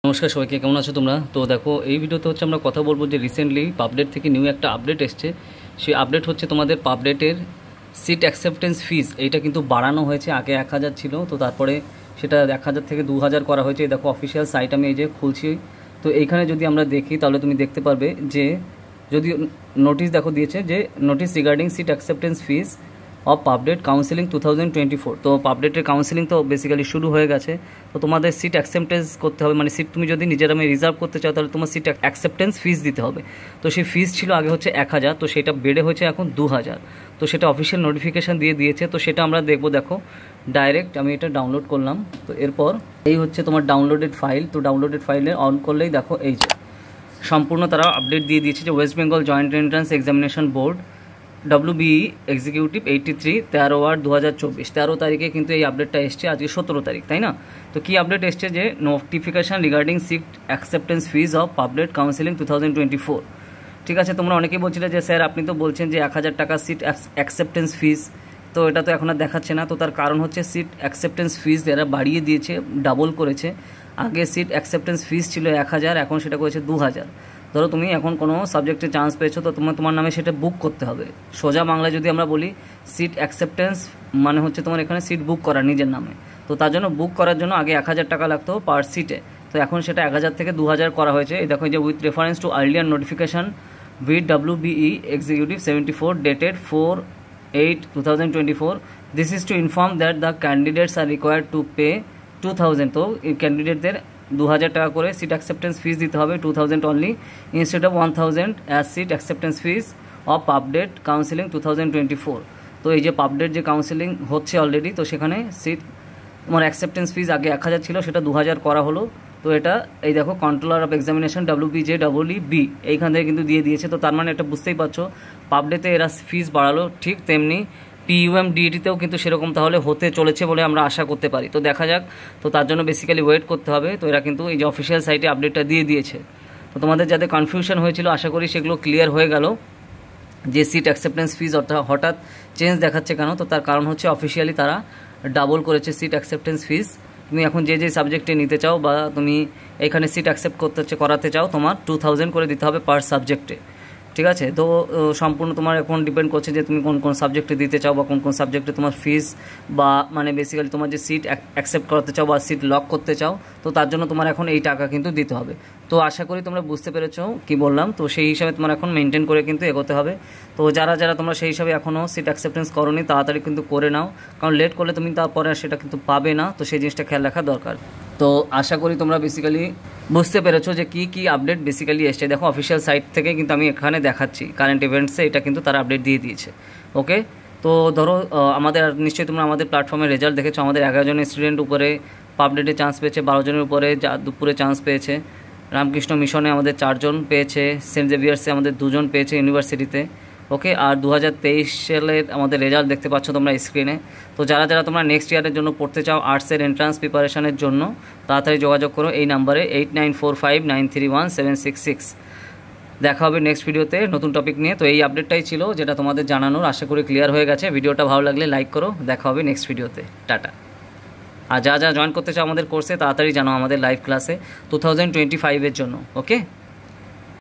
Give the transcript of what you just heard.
নমস্কার সবাইকে, কেমন আছো তোমরা? তো দেখো, এই ভিডিওতে হচ্ছে আমরা কথা বলবো যে রিসেন্টলি পাবডেট থেকে নিউ একটা আপডেট এসছে। সেই আপডেট হচ্ছে তোমাদের পাবডেটের সিট অ্যাকসেপ্টেন্স ফিস এইটা কিন্তু বাড়ানো হয়েছে। আগে 1000 ছিল, তো তারপরে সেটা 1000 থেকে 2000 করা হয়েছে। দেখো অফিসিয়াল সাইট আমি এই যে খুলছি, তো এইখানে যদি আমরা দেখি তাহলে তুমি দেখতে পারবে যে যদি নোটিশ দেখো দিয়েছে যে notice regarding seat acceptance fees of PUBDET counselling 2024। তো পাবডেটের কাউন্সিলিং তো বেসিক্যালি শুরু হয়ে গেছে। তো তোমাদের সিট অ্যাকসেপ্টেন্স করতে হবে, মানে সিট তুমি যদি নিজের নামে রিজার্ভ করতে চাও তাহলে তোমার সিট অ্যাকসেপ্টেন্স ফিস দিতে হবে। তো সেই ফিস ছিল আগে হচ্ছে 1000, তো সেটা বেড়ে হয়েছে এখন 2000। তো সেটা অফিসিয়াল নোটিফিকেশান দিয়ে দিয়েছে। তো সেটা আমরা দেখবো। দেখো ডাইরেক্ট আমি এটা ডাউনলোড করলাম। তো এরপর এই হচ্ছে তোমার ডাউনলোডেড ফাইল। তো ডাউনলোডেড ফাইলে অন করলেই দেখো এই যে সম্পূর্ণ তারা আপডেট দিয়ে দিয়েছে যে West Bengal joint entrance examination board WBE executive 83 13/2024 13 তারিখে কিন্তু এই আপডেটটা এসছে। আজকে 17 তারিখ, তাই না? তো কি আপডেট এসছে যে notification regarding seat acceptance fees of PUBDET counselling 2024। ঠিক আছে, তোমরা অনেকেই বলছিলে যে স্যার আপনি তো বলছেন যে 1000 টাকা সিট অ্যাকসেপ্টেন্স ফিজ, তো এটা তো এখন আর দেখাচ্ছে না। তো তার কারণ হচ্ছে সিট অ্যাকসেপ্টেন্স ফিজ এরা বাড়িয়ে দিয়েছে, ডাবল করেছে। আগে সিট অ্যাকসেপ্টেন্স ফিজ ছিল 1000, এখন সেটা করেছে 2000। ধরো তুমি এখন কোনো সাবজেক্টে চান্স পেয়েছো, তো তোমার নামে সেটা বুক করতে হবে। সোজা বাংলায় যদি আমরা বলি, সিট অ্যাকসেপ্টেন্স মানে হচ্ছে তোমার এখানে সিট বুক করা নিজের নামে। তো তার জন্য বুক করার জন্য আগে 1000 টাকা লাগতো পার সিটে, তো এখন সেটা 1000 থেকে 2000 করা হয়েছে। এই দেখো যে with reference to earlier notification with WBE executive 74 dated 4/8/2024, this is to inform that the candidates are required to pay 2000। তো এই ক্যান্ডিডেটদের 2000 টাকা করে সিট অ্যাকসেপ্টেন্স ফিস দিতে হবে, 2000 only instead of 1000 as seat acceptance fees of PUBDET counselling 2024। তো এই যে পাবডেট যে কাউন্সিলিং হচ্ছে অলরেডি, তো সেখানে সিট তোমার অ্যাকসেপ্টেন্স ফিস আগে 1000 ছিল, সেটা 2000 করা হলো। তো এটা এই দেখো কন্ট্রোলার অফ এক্সামিনেশন WBJEEB এইখান থেকে কিন্তু দিয়ে দিয়েছে। তো তার মানে এটা বুঝতেই পারছো পাবডেতে এরা ফিস বাড়ালো, ঠিক তেমনি PUM-DETতেও কিন্তু সেরকম তাহলে হতে চলেছে বলে আমরা আশা করতে পারি। তো দেখা যাক, তো তার জন্য বেসিক্যালি ওয়েট করতে হবে। তো এরা কিন্তু এই যে অফিসিয়াল সাইটে আপডেটটা দিয়ে দিয়েছে। তো তোমাদের যাদের কনফিউশন হয়েছিল আশা করি সেগুলো ক্লিয়ার হয়ে গেল যে সিট অ্যাকসেপ্টেন্স ফিজ অর্থাৎ হঠাৎ চেঞ্জ দেখাচ্ছে কেন। তো তার কারণ হচ্ছে অফিসিয়ালি তারা ডাবল করেছে সিট অ্যাকসেপ্টেন্স ফিজ। তুমি এখন যে যে সাবজেক্টে নিতে চাও বা তুমি এখানে সিট অ্যাকসেপ্ট করাতে চাও, তোমার 2000 করে দিতে হবে পার সাবজেক্টে। ঠিক আছে, তো সম্পূর্ণ তোমার এখন ডিপেন্ড করছে যে তুমি কোন কোন সাবজেক্টে দিতে চাও বা কোন কোন সাবজেক্টে তোমার ফিস বা মানে বেসিক্যালি তোমার যে সিট অ্যাকসেপ্ট করাতে চাও বা সিট লক করতে চাও, তো তার জন্য তোমার এখন এই টাকা কিন্তু দিতে হবে। তো আশা করি তোমরা বুঝতে পেরেছো কি বললাম। তো সেই হিসাবে তোমার এখন মেনটেন করে কিন্তু এগোতে হবে। তো যারা যারা তোমরা সেই হিসাবে এখনও সিট অ্যাকসেপ্টেন্স করোনি তাড়াতাড়ি কিন্তু করে নাও, কারণ লেট করলে তুমি তারপরে সেটা কিন্তু পাবে না। তো সেই জিনিসটা খেয়াল রাখা দরকার। তো আশা করি তোমরা বেসিক্যালি বুঝতে পেরেছো যে কী আপডেট বেসিক্যালি এসছে। দেখো অফিসিয়াল সাইট থেকে কিন্তু আমি এখানে দেখাচ্ছি কারেন্ট ইভেন্টসে, এটা কিন্তু তারা আপডেট দিয়ে দিয়েছে। ওকে, তো ধরো আমাদের নিশ্চয়ই তোমরা আমাদের প্ল্যাটফর্মের রেজাল্ট দেখেছো। আমাদের 11 জন স্টুডেন্ট উপরে পাবডেটে চান্স পেয়েছে, 12 জনের উপরে দুপুরে চান্স পেয়েছে। রামকৃষ্ণ মিশনে আমাদের 4 জন পেয়েছে, সেন্ট জেভিয়ার্সে আমাদের 2 জন পেয়েছে ইউনিভার্সিটিতে। ওকে, আর 2023 সালের আমাদের রেজাল্ট দেখতে পাচ্ছ তোমরা স্ক্রিনে। তো যারা যারা তোমরা নেক্সট ইয়ারের জন্য পড়তে চাও আর্টসের এন্ট্রান্স প্রিপারেশনের জন্য, তাড়াতাড়ি যোগাযোগ করো এই নাম্বারে 8945931766। দেখা হবে নেক্সট ভিডিওতে নতুন টপিক নিয়ে। তো এই আপডেটটাই ছিল যেটা তোমাদের জানানোর, আশা করি ক্লিয়ার হয়ে গেছে। ভিডিওটা ভালো লাগলে লাইক করো। দেখা হবে নেক্সট ভিডিওতে, টাটা। আর যা যা জয়েন করতে চাও আমাদের কোর্সে তাড়াতাড়ি জানাও আমাদের লাইভ ক্লাসে 2025-এর জন্য। ওকে।